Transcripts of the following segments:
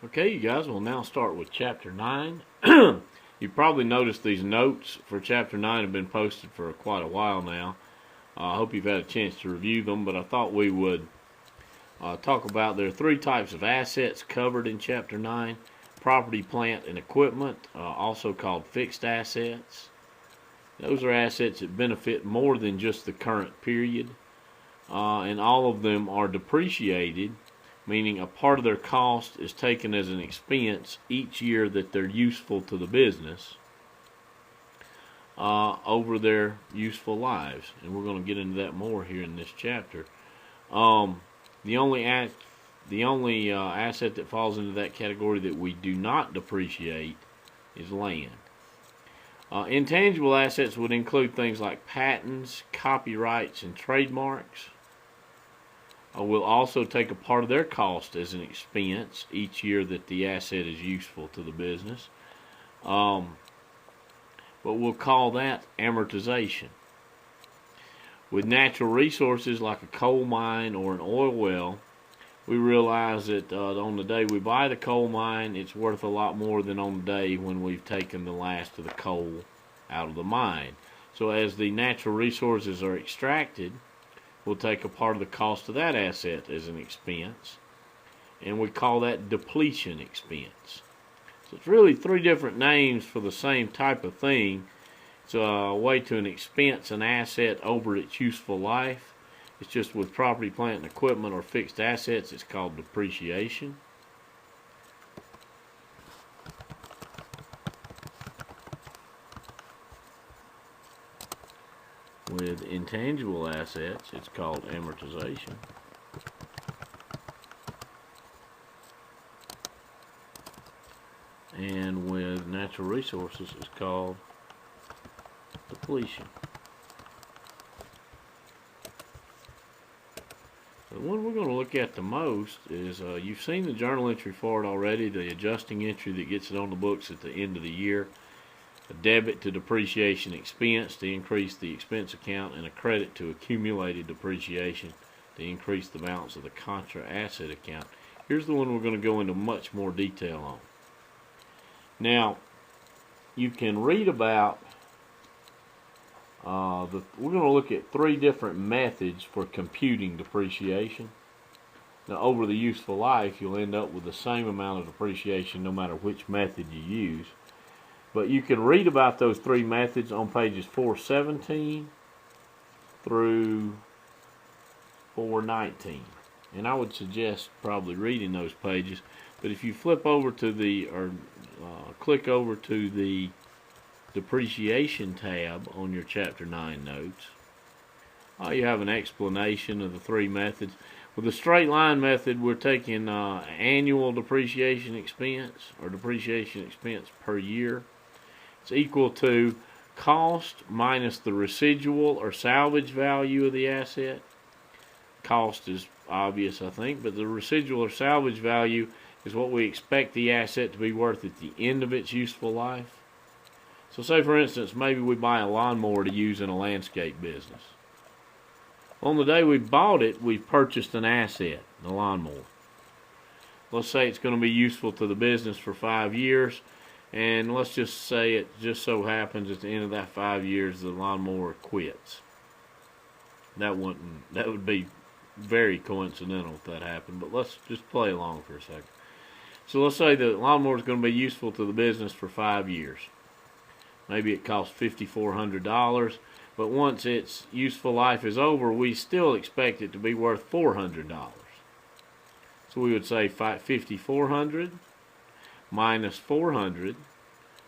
Okay, you guys, we'll now start with Chapter 9. You've probably noticed these notes for Chapter 9 have been posted for quite a while now. I hope you've had a chance to review them, but I thought we would talk about there are three types of assets covered in Chapter 9. Property, plant, and equipment, also called fixed assets. Those are assets that benefit more than just the current period, and all of them are depreciated, meaning a part of their cost is taken as an expense each year that they're useful to the business over their useful lives. And we're going to get into that more here in this chapter. The only asset that falls into that category that we do not depreciate is land. Intangible assets would include things like patents, copyrights, and trademarks. We'll also take a part of their cost as an expense each year that the asset is useful to the business. But we'll call that amortization. With natural resources like a coal mine or an oil well, we realize that on the day we buy the coal mine, it's worth a lot more than on the day when we've taken the last of the coal out of the mine. So as the natural resources are extracted, we'll take a part of the cost of that asset as an expense, and we call that depletion expense. So it's really three different names for the same type of thing. It's a way to expense an asset over its useful life. It's just with property, plant, and equipment or fixed assets, it's called depreciation. With intangible assets, it's called amortization. And with natural resources, it's called depletion. The one we're going to look at the most is, you've seen the journal entry for it already, the adjusting entry that gets it on the books at the end of the year. A debit to depreciation expense to increase the expense account, and a credit to accumulated depreciation to increase the balance of the contra asset account. Here's the one we're going to go into much more detail on. Now, you can read about, we're going to look at three different methods for computing depreciation. Now, over the useful life, you'll end up with the same amount of depreciation no matter which method you use. But you can read about those three methods on pages 417 through 419. And I would suggest probably reading those pages. But if you flip over to the, click over to the depreciation tab on your Chapter 9 notes, you have an explanation of the three methods. With the straight line method, we're taking annual depreciation expense, or depreciation expense per year. It's equal to cost minus the residual or salvage value of the asset. Cost is obvious, I think, but the residual or salvage value is what we expect the asset to be worth at the end of its useful life. So say, for instance, maybe we buy a lawnmower to use in a landscape business. On the day we bought it, we've purchased an asset, the lawnmower. Let's say it's going to be useful to the business for 5 years. And let's just say it just so happens at the end of that 5 years the lawnmower quits. That would be very coincidental if that happened, but let's just play along for a second. So let's say the lawnmower is going to be useful to the business for 5 years. Maybe it costs $5,400, but once its useful life is over, we still expect it to be worth $400. So we would say $5,400 minus 400,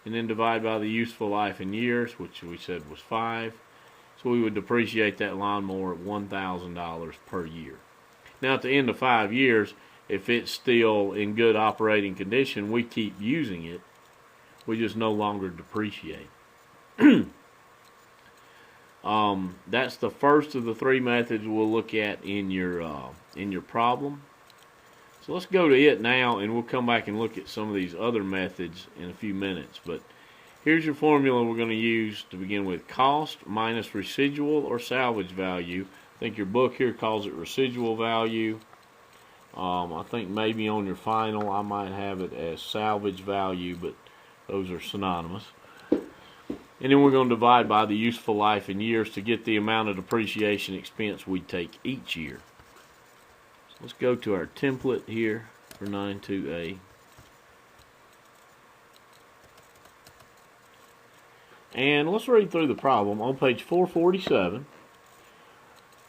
and then divide by the useful life in years, which we said was 5. So we would depreciate that lawnmower at $1,000 per year. Now at the end of 5 years, if it's still in good operating condition, we keep using it. We just no longer depreciate. That's the first of the three methods we'll look at in your problem. So let's go to it now, and we'll come back and look at some of these other methods in a few minutes. But here's your formula we're going to use to begin with. Cost minus residual or salvage value. I think your book here calls it residual value. I think maybe on your final I might have it as salvage value, but those are synonymous. And then we're going to divide by the useful life in years to get the amount of depreciation expense we take each year. So let's go to our template here for 9.2a. And let's read through the problem. On page 447,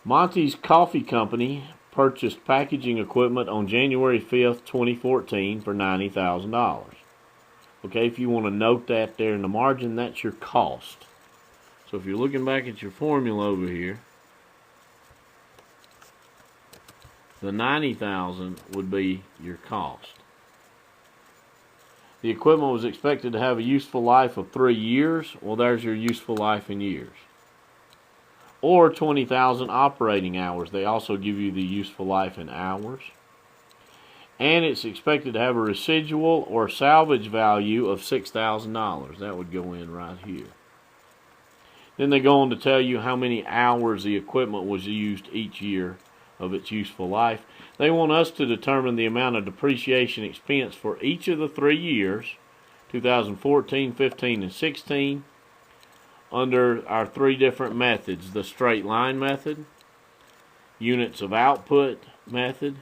Monty's Coffee Company purchased packaging equipment on January 5th, 2014 for $90,000. Okay, if you want to note that there in the margin, that's your cost. So if you're looking back at your formula over here, the $90,000 would be your cost. The equipment was expected to have a useful life of 3 years. Well, there's your useful life in years. Or 20,000 operating hours. They also give you the useful life in hours. And it's expected to have a residual or salvage value of $6,000. That would go in right here. Then they go on to tell you how many hours the equipment was used each year of its useful life. They want us to determine the amount of depreciation expense for each of the 3 years, 2014, 15, and 16, under our 3 different methods: the straight line method, units of output method,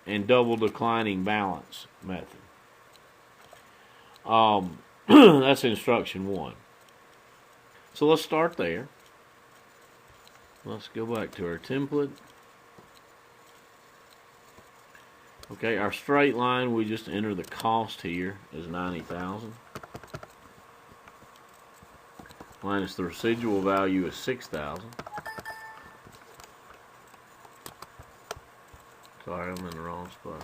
and double declining balance method. That's instruction 1. So let's start there. Let's go back to our template. Okay, our straight line, we just enter the cost here as $90,000. Minus the residual value is $6,000. Sorry, I'm in the wrong spot.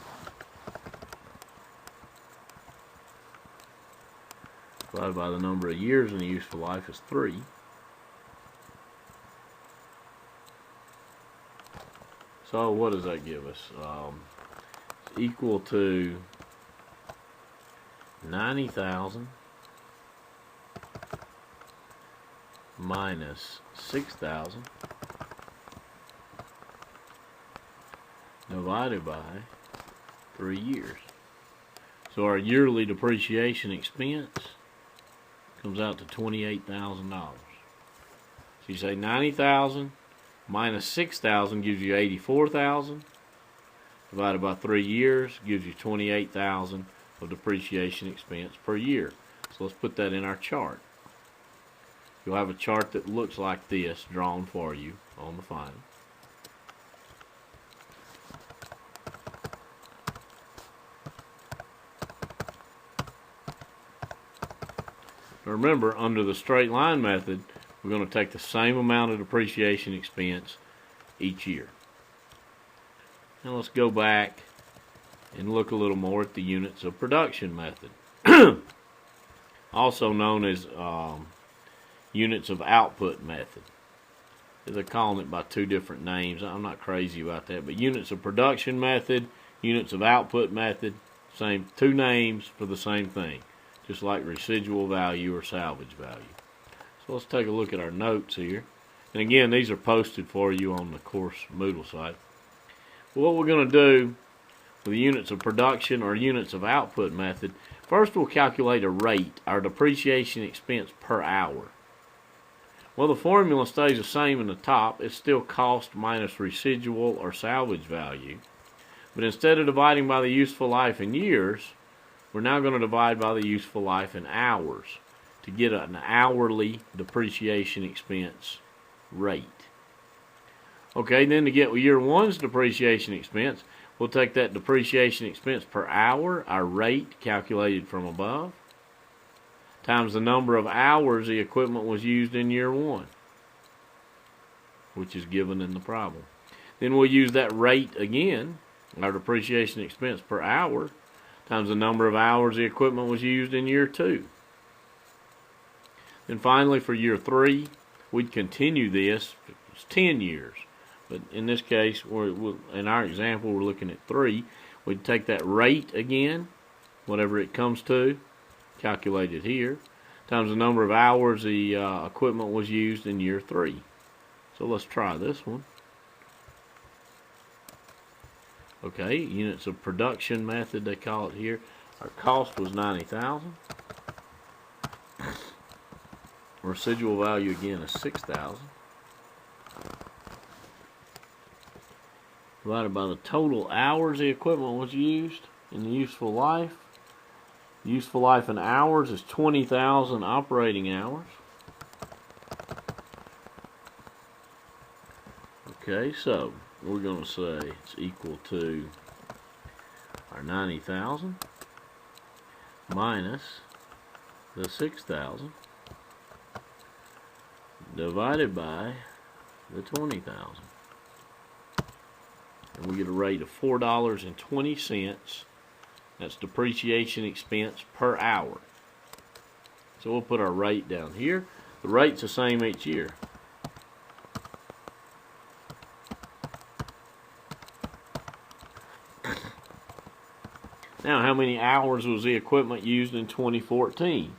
Divided by the number of years in the useful life is 3. So what does that give us? Equal to 90,000 minus 6,000 divided by 3 years. So our yearly depreciation expense comes out to $28,000. So you say 90,000 minus 6,000 gives you 84,000. Divided by 3 years gives you 28,000 of depreciation expense per year. So let's put that in our chart. You'll have a chart that looks like this drawn for you on the final. Remember, under the straight line method, we're going to take the same amount of depreciation expense each year. Now let's go back and look a little more at the units of production method, also known as units of output method. They're calling it by 2 different names. I'm not crazy about that, but units of production method, units of output method, same 2 names for the same thing, just like residual value or salvage value. So let's take a look at our notes here. And again, these are posted for you on the course Moodle site. What we're going to do with the units of production or units of output method, first we'll calculate a rate, our depreciation expense per hour. Well, the formula stays the same in the top. It's still cost minus residual or salvage value. But instead of dividing by the useful life in years, we're now going to divide by the useful life in hours to get an hourly depreciation expense rate. Okay, then to get year 1's depreciation expense, we'll take that depreciation expense per hour, our rate calculated from above, times the number of hours the equipment was used in year 1, which is given in the problem. Then we'll use that rate again, our depreciation expense per hour, times the number of hours the equipment was used in year 2. Then finally for year 3, we'd continue this. It's 10 years. But in this case, in our example, we're looking at 3. We'd take that rate again, whatever it comes to, calculated here, times the number of hours the equipment was used in year 3. So let's try this one. Okay, units of production method they call it here. Our cost was 90,000. Residual value again is 6,000. Divided by the total hours the equipment was used in the useful life. Useful life in hours is 20,000 operating hours. Okay, so we're going to say it's equal to our 90,000 minus the 6,000 divided by the 20,000. And we get a rate of $4.20. That's depreciation expense per hour. So we'll put our rate down here. The rate's the same each year. Now, how many hours was the equipment used in 2014?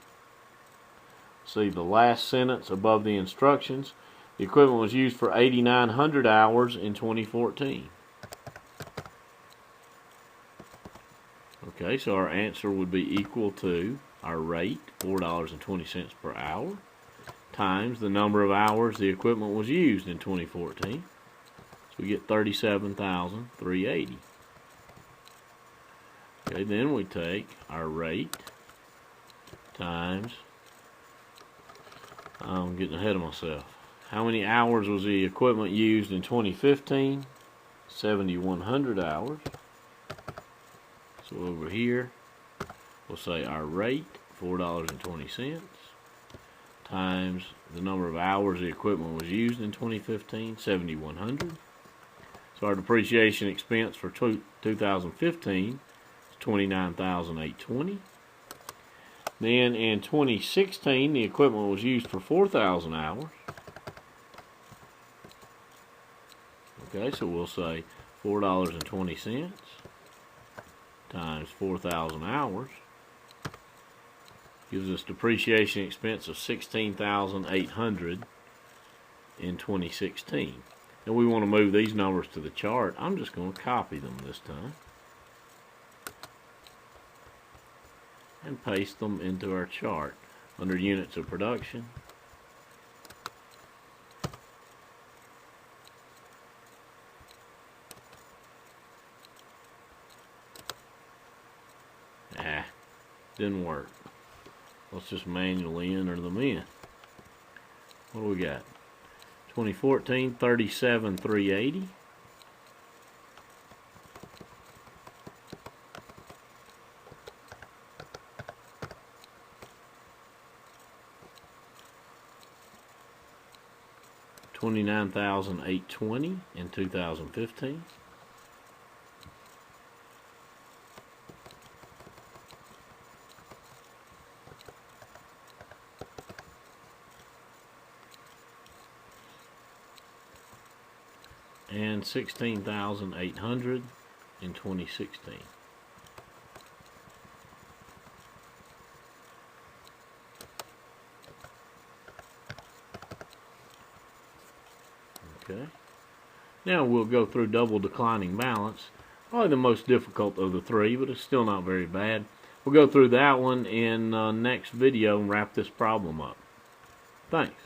See the last sentence above the instructions. The equipment was used for 8,900 hours in 2014. Okay, so our answer would be equal to our rate, $4.20 per hour, times the number of hours the equipment was used in 2014. So we get 37,380. Okay, then we take our rate times, I'm getting ahead of myself. How many hours was the equipment used in 2015? 7,100 hours. So over here, we'll say our rate, $4.20, times the number of hours the equipment was used in 2015, 7,100. So our depreciation expense for 2015 is $29,820. Then in 2016, the equipment was used for 4,000 hours. Okay, so we'll say $4.20 times 4,000 hours gives us depreciation expense of $16,800 in 2016. And we want to move these numbers to the chart. I'm just going to copy them this time and paste them into our chart under units of production. Didn't work. Let's just manually enter them in. What do we got? 2014, 37,380. $29,820 in 2015. And $16,800 in 2016. Okay. Now we'll go through double declining balance. Probably the most difficult of the three, but it's still not very bad. We'll go through that one in next video and wrap this problem up. Thanks.